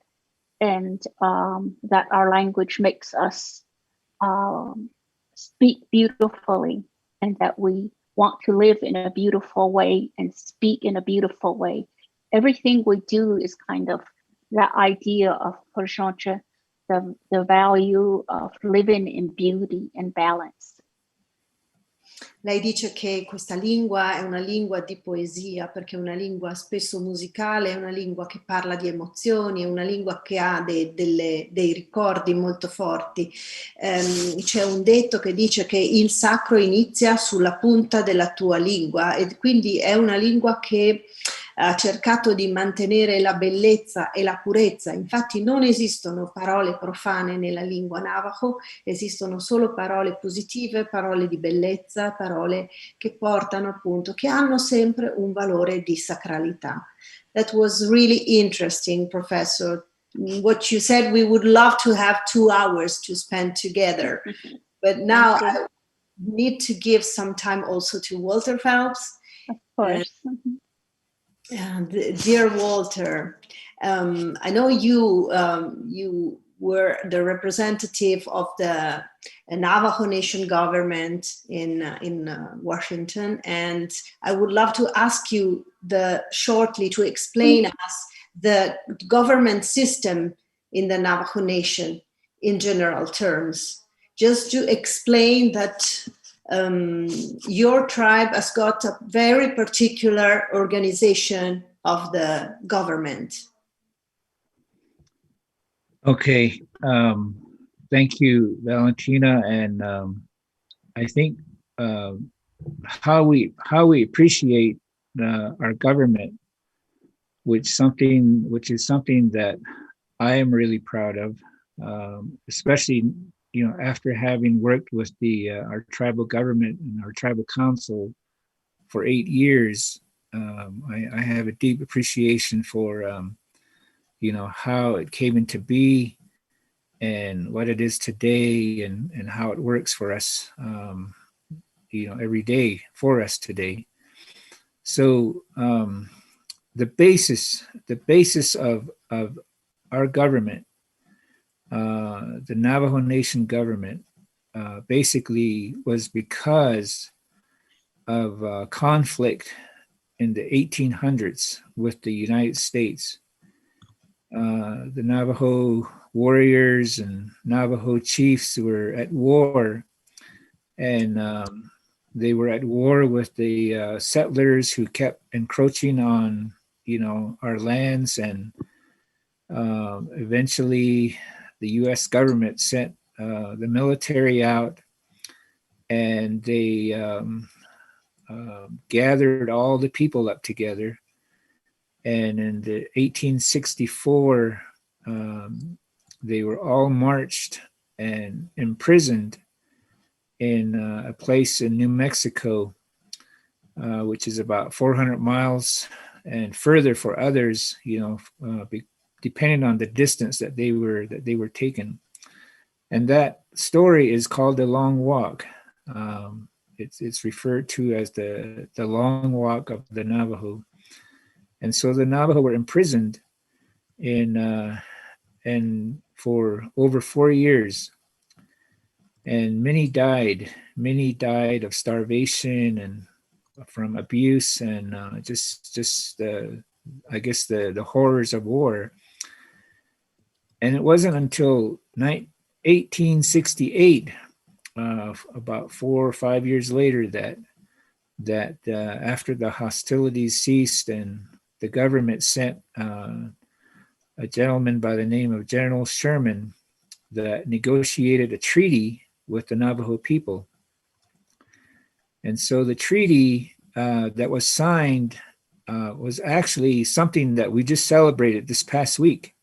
and that our language makes us speak beautifully, and that we want to live in a beautiful way and speak in a beautiful way. Everything we do is kind of that idea of the value of living in beauty and balance. Lei dice che questa lingua è una lingua di poesia, perché è una lingua spesso musicale, è una lingua che parla di emozioni, è una lingua che ha dei ricordi molto forti. C'è un detto che dice che il sacro inizia sulla punta della tua lingua, e quindi è una lingua che ha cercato di mantenere la bellezza e la purezza. Infatti non esistono parole profane nella lingua Navajo, esistono solo parole positive, parole di bellezza, parole che portano appunto, che hanno sempre un valore di sacralità. That was really interesting, Professor. What you said, we would love to have 2 hours to spend together, but now I need to give some time also to Walter Phelps. Of course. Dear Walter, I know you were the representative of the Navajo Nation government in Washington, and I would love to ask you shortly to explain us the government system in the Navajo Nation in general terms, just to explain that your tribe has got a very particular organization of the government. Okay, thank you, Valentina, and I think how we appreciate our government, which is something that I am really proud of, especially after having worked with our tribal government and our tribal council for 8 years. I have a deep appreciation for how it came into be and what it is today, and how it works for us every day for us today. So the basis of our government the Navajo Nation government basically was because of conflict in the 1800s with the United States. The Navajo warriors and Navajo chiefs were at war, and they were at war with the settlers who kept encroaching on, our lands, and eventually the U.S. government sent the military out, and they gathered all the people up together. And in the 1864, they were all marched and imprisoned in a place in New Mexico, which is about 400 miles and further for others, depending on the distance that they were taken. And that story is called The Long Walk. It's referred to as the Long Walk of the Navajo. And so the Navajo were imprisoned and for over 4 years, and many died of starvation and from abuse and just I guess the horrors of war. And it wasn't until 1868, about 4 or 5 years later, that after the hostilities ceased and the government sent a gentleman by the name of General Sherman that negotiated a treaty with the Navajo people. And so the treaty that was signed was actually something that we just celebrated this past week.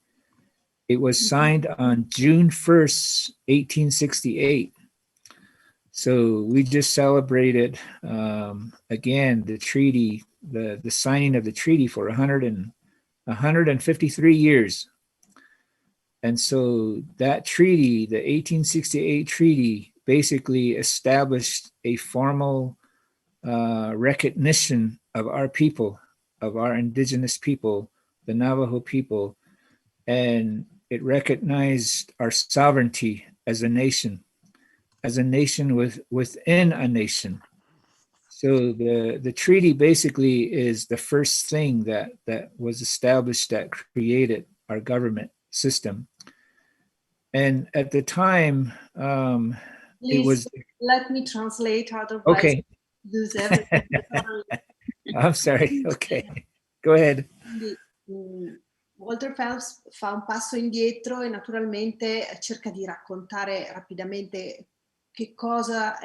It was signed on June 1st, 1868. So we just celebrated again the treaty, the signing of the treaty for 153 years. And so that treaty, the 1868 treaty, basically established a formal recognition of our people, of our indigenous people, the Navajo people, and it recognized our sovereignty as a nation within a nation. So the treaty basically is the first thing that was established that created our government system. And at the time, it was. Let me translate, otherwise okay. lose everything. I'm sorry. Okay, go ahead. Walter Phelps fa un passo indietro e naturalmente cerca di raccontare rapidamente che cosa,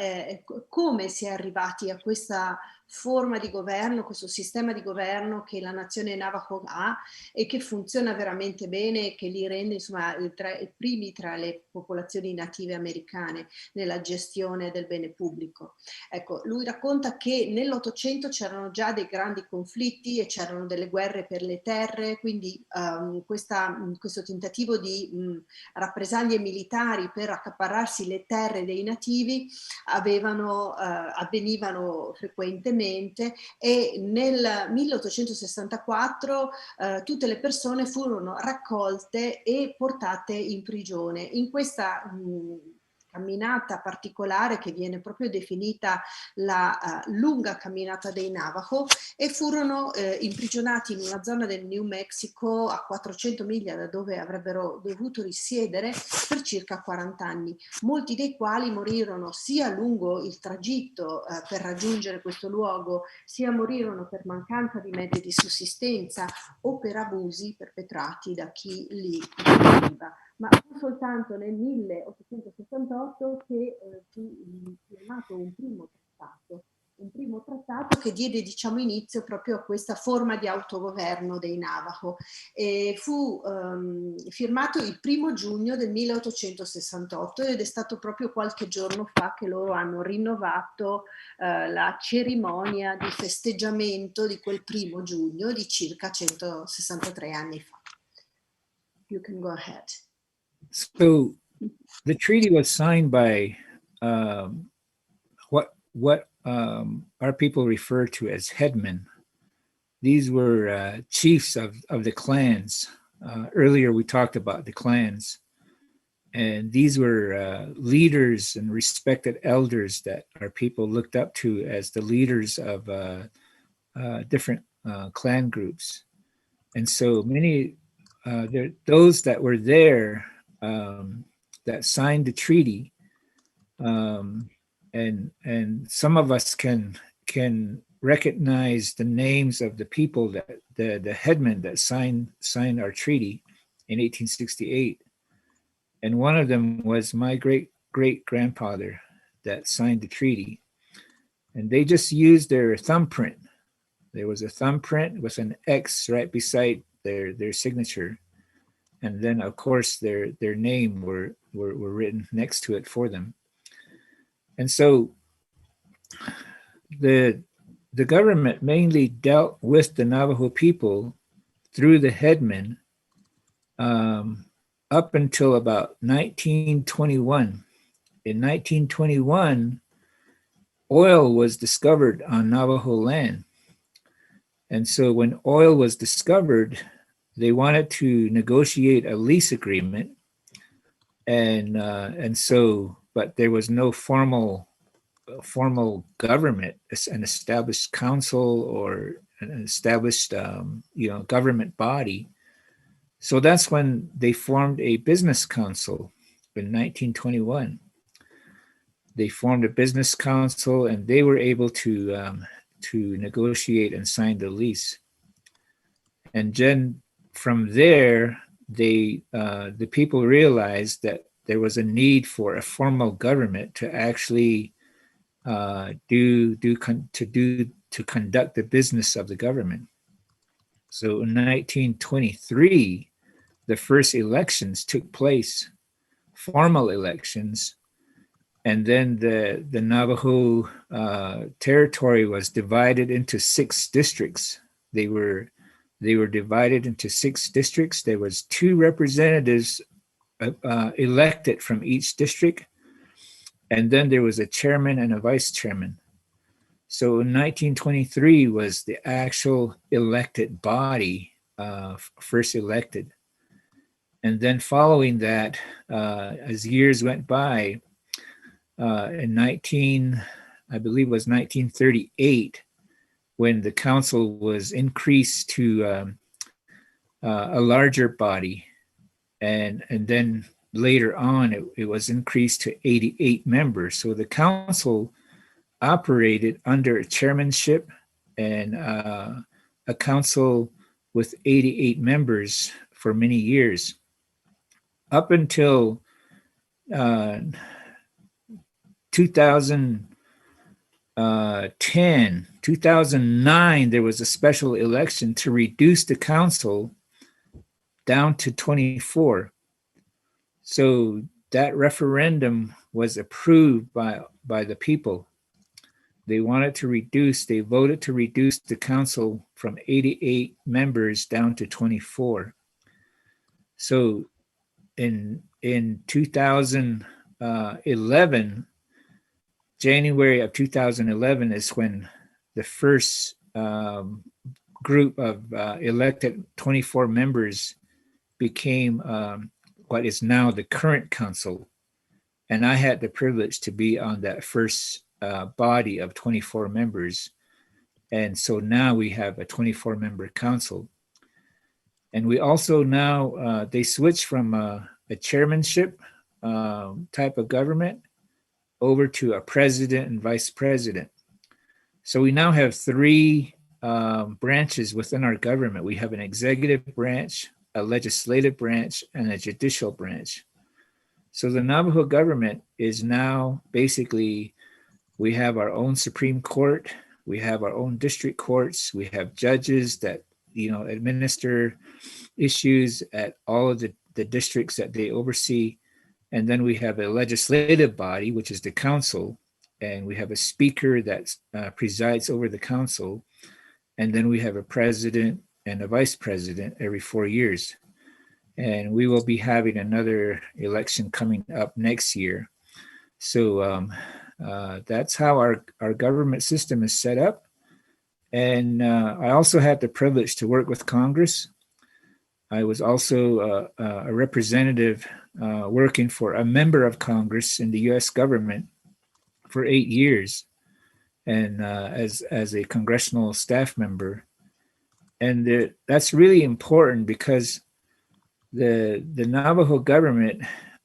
come si è arrivati a questa forma di governo, questo sistema di governo che la nazione Navajo ha e che funziona veramente bene e che li rende insomma i primi tra le popolazioni native americane nella gestione del bene pubblico. Ecco, lui racconta che nell'Ottocento c'erano già dei grandi conflitti e c'erano delle guerre per le terre, quindi questo tentativo di rappresaglie militari per accaparrarsi le terre dei nativi avvenivano frequentemente, e nel 1864 tutte le persone furono raccolte e portate in prigione. In questa camminata particolare che viene proprio definita la lunga camminata dei Navajo, e furono imprigionati in una zona del New Mexico a 400 miglia da dove avrebbero dovuto risiedere per circa 40 anni, molti dei quali morirono sia lungo il tragitto per raggiungere questo luogo, sia morirono per mancanza di mezzi di sussistenza o per abusi perpetrati da chi li viveva. Ma fu soltanto nel 1868 che fu firmato un primo trattato che diede inizio proprio a questa forma di autogoverno dei Navajo. E fu firmato il 1° giugno del 1868 ed è stato proprio qualche giorno fa che loro hanno rinnovato la cerimonia di festeggiamento di quel 1° giugno di circa 163 anni fa. You can go ahead. So the treaty was signed by what our people refer to as headmen. These were chiefs of the clans. Earlier we talked about the clans. And these were leaders and respected elders that our people looked up to as the leaders of different clan groups. And so many, those that were there that signed the treaty, and some of us can recognize the names of the people that the headmen that signed our treaty in 1868. And one of them was my great-great-grandfather that signed the treaty. And they just used their thumbprint. There was a thumbprint with an X right beside their signature. And then, of course, their name were written next to it for them. And so the government mainly dealt with the Navajo people through the headmen up until about 1921. In 1921, oil was discovered on Navajo land. And so when oil was discovered, they wanted to negotiate a lease agreement. And so, but there was no formal government, an established council or an established government body. So that's when they formed a business council in 1921. They formed a business council, and they were able to negotiate and sign the lease. And then from there, the people realized that there was a need for a formal government to actually to conduct the business of the government. So in 1923, the first elections took place, formal elections, and then the Navajo territory was divided into 6 districts. They were divided into 6 districts. There was 2 representatives elected from each district, and then there was a chairman and a vice chairman. So in 1923 was the actual elected body, first elected. And then following that, as years went by, in I believe it was 1938, when the council was increased to a larger body, and then later on it was increased to 88 members. So the council operated under a chairmanship and a council with 88 members for many years. Up until 2009, there was a special election to reduce the council down to 24. So that referendum was approved by the people. They wanted to reduce, they voted to reduce the council from 88 members down to 24. So in 2011, January of 2011 is when the first group of elected 24 members became what is now the current council. And I had the privilege to be on that first body of 24 members. And so now we have a 24-member council. And we also now, they switched from a chairmanship type of government over to a president and vice president. So we now have 3 branches within our government. We have an executive branch, a legislative branch, and a judicial branch. So the Navajo government is now basically, we have our own Supreme Court, we have our own district courts, we have judges that administer issues at all of the districts that they oversee. And then we have a legislative body, which is the council, and we have a speaker that presides over the council. And then we have a president and a vice president every 4 years. And we will be having another election coming up next year. So that's how our government system is set up. And I also had the privilege to work with Congress. I was also a representative working for a member of Congress in the U.S. government for 8 years, and as a congressional staff member. And that's really important because the Navajo government,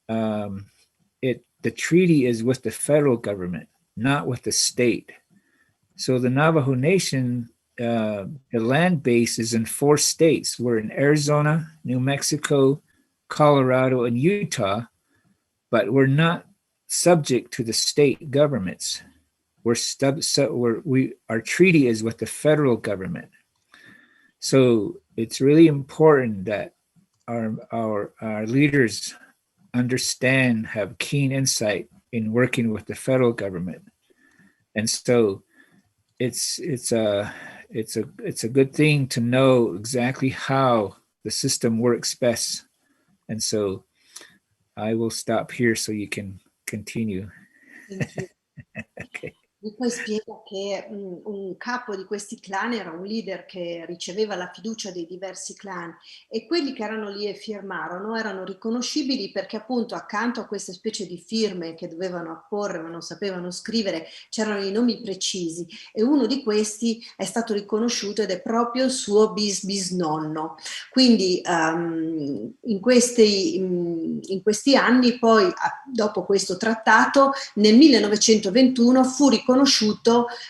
the treaty is with the federal government, not with the state. So the Navajo Nation, the land base is in 4 states. We're in Arizona, New Mexico, Colorado, and Utah, but we're not subject to the state governments. Our treaty is with the federal government. So it's really important that our leaders understand, have keen insight in working with the federal government. And so it's a good thing to know exactly how the system works best. And so I will stop here so you can continue. Thank you. Okay. E poi spiega che un capo di questi clan era un leader che riceveva la fiducia dei diversi clan, e quelli che erano lì e firmarono erano riconoscibili perché appunto accanto a queste specie di firme che dovevano apporre ma non sapevano scrivere c'erano i nomi precisi, e uno di questi è stato riconosciuto ed è proprio il suo bisnonno. Quindi in questi anni poi, dopo questo trattato, nel 1921 fu riconosciuto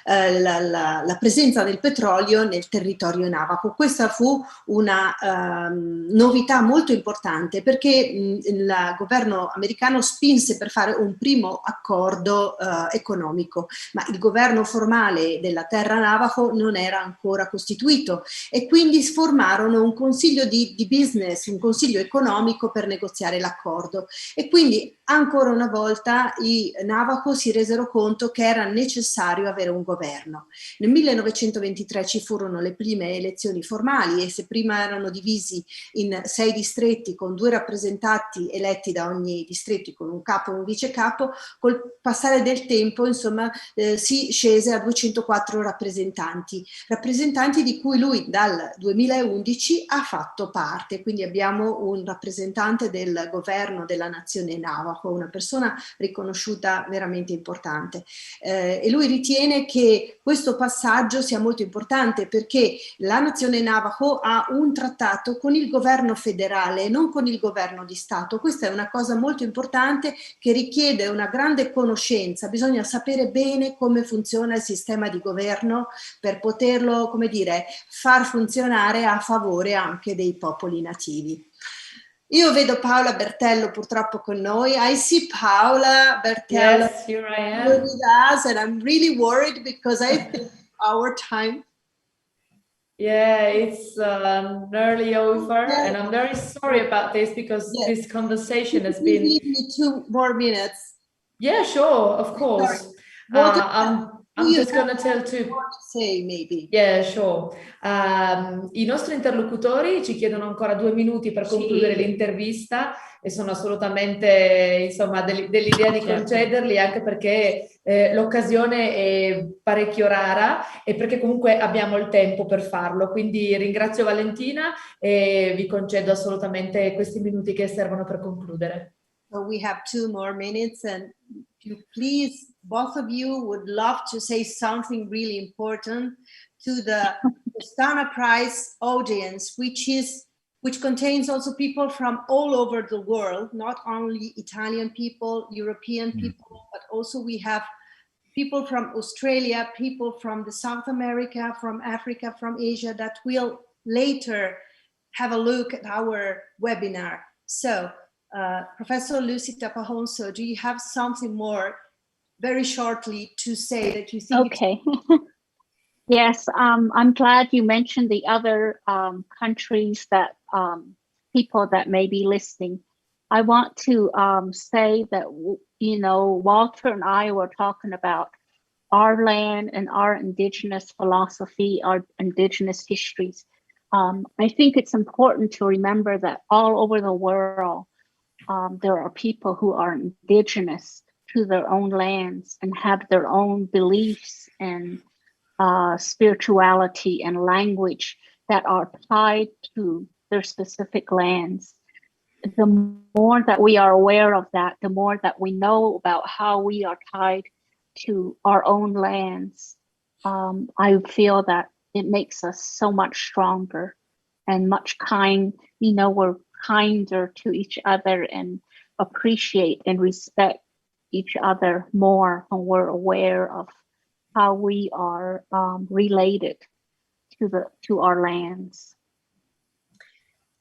la presenza del petrolio nel territorio Navajo. Questa fu una novità molto importante perché il governo americano spinse per fare un primo accordo economico, ma il governo formale della terra Navajo non era ancora costituito, e quindi formarono un consiglio di business, un consiglio economico per negoziare l'accordo. E quindi ancora una volta i Navajo si resero conto che era necessario avere un governo. Nel 1923 ci furono le prime elezioni formali, e se prima erano divisi in 6 distretti con 2 rappresentanti eletti da ogni distretto con un capo e un vicecapo, col passare del tempo insomma si scese a 204 rappresentanti di cui lui dal 2011 ha fatto parte. Quindi abbiamo un rappresentante del governo della nazione Navajo, una persona riconosciuta veramente importante, e lui ritiene che questo passaggio sia molto importante perché la nazione Navajo ha un trattato con il governo federale e non con il governo di Stato. Questa è una cosa molto importante che richiede una grande conoscenza, bisogna sapere bene come funziona il sistema di governo per poterlo, come dire, far funzionare a favore anche dei popoli nativi. Io vedo Paola Bertello purtroppo con noi. I see Paola Bertello Yes, here I am. with us, and I'm really worried because I think our time. Yeah, it's nearly over, and I'm very sorry about this because this conversation has been. Give me 2 more minutes. Yeah, sure, of course. I'm just going to tell 2. Say maybe. Yeah, sure. I nostri interlocutori ci chiedono ancora 2 minuti per concludere l'intervista, e sono assolutamente, insomma, dell'idea di concederli, anche perché l'occasione è parecchio rara e perché comunque abbiamo il tempo per farlo. Quindi ringrazio Valentina e vi concedo assolutamente questi minuti che servono per concludere. So we have 2 more minutes, and if you please, both of you would love to say something really important to the Ostana Prize audience, which contains also people from all over the world, not only Italian people, European people, but also we have people from Australia, people from the South America, from Africa, from Asia, that will later have a look at our webinar. So, Professor Luci Tapahonso, do you have something more very shortly to say that you think? Okay. Yes, I'm glad you mentioned the other countries that people that may be listening. I want to say that, you know, Walter and I were talking about our land and our indigenous philosophy, our indigenous histories. I think it's important to remember that all over the world, there are people who are indigenous to their own lands and have their own beliefs and spirituality and language that are tied to their specific lands. The more that we are aware of that, the more that we know about how we are tied to our own lands, I feel that it makes us so much stronger and much we're kinder to each other and appreciate and respect each other more when we're aware of how we are related to our lands.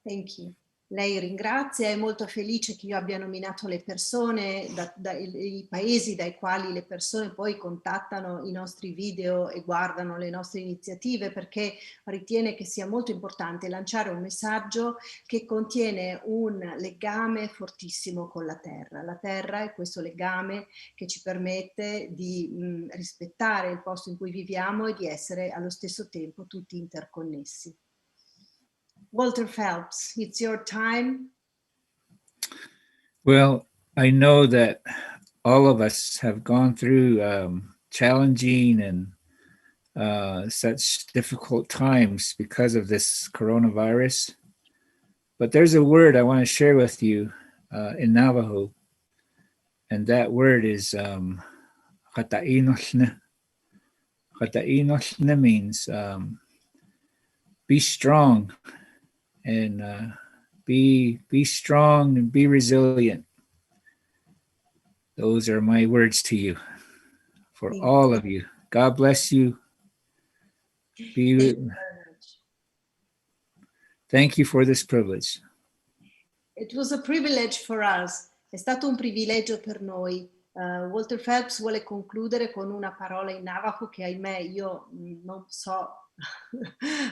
Thank you. Lei ringrazia, è molto felice che io abbia nominato le persone, i paesi dai quali le persone poi contattano i nostri video e guardano le nostre iniziative, perché ritiene che sia molto importante lanciare un messaggio che contiene un legame fortissimo con la terra. La terra è questo legame che ci permette di rispettare il posto in cui viviamo e di essere allo stesso tempo tutti interconnessi. Walter Phelps, it's your time. Well, I know that all of us have gone through challenging and such difficult times because of this coronavirus. But there's a word I want to share with you in Navajo, and that word is Hata'inoshne. Hata'inoshne means be strong. And be strong and be resilient. Those are my words to you, for all of you. God bless you. Thank you for this privilege. It was a privilege for us. È stato un privilegio per noi. Walter Phelps vuole concludere con una parola in Navajo che ahimè io non so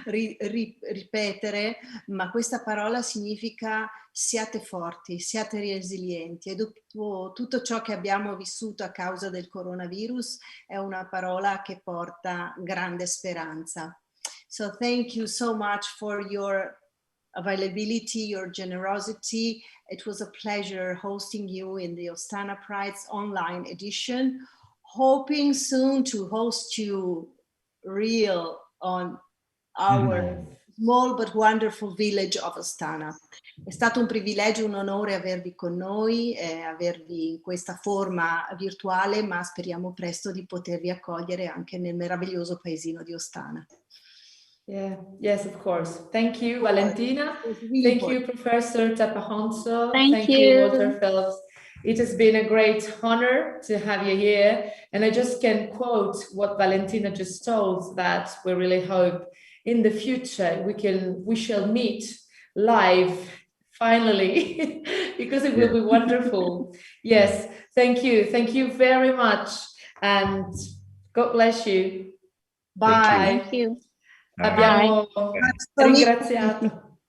ripetere, ma questa parola significa siate forti, siate resilienti, e dopo tutto ciò che abbiamo vissuto a causa del coronavirus è una parola che porta grande speranza. So thank you so much for your availability, your generosity. It was a pleasure hosting you in the Ostana Pride's online edition, hoping soon to host you real on our small but wonderful village of Ostana. È stato un privilegio, un onore avervi con noi, avervi in questa forma virtuale, ma speriamo presto di potervi accogliere anche nel meraviglioso paesino di Ostana. Yeah, yes, of course. Thank you, Valentina. Really Thank important. you, Professor Tapahonso. Thank you, you. Walter Phelps. It has been a great honor to have you here. And I just can quote what Valentina just told, that we really hope in the future we shall meet live finally, because it will be wonderful. Yes, thank you. Thank you very much. And God bless you. Bye. Thank you. Abbiamo ringraziato.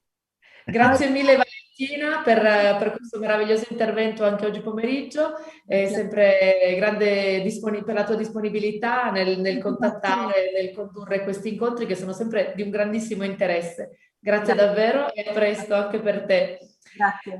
Grazie mille Valentina per questo meraviglioso intervento anche oggi pomeriggio, sempre grande per la tua disponibilità nel contattare, nel condurre questi incontri che sono sempre di un grandissimo interesse. Grazie davvero e a presto anche per te. Grazie.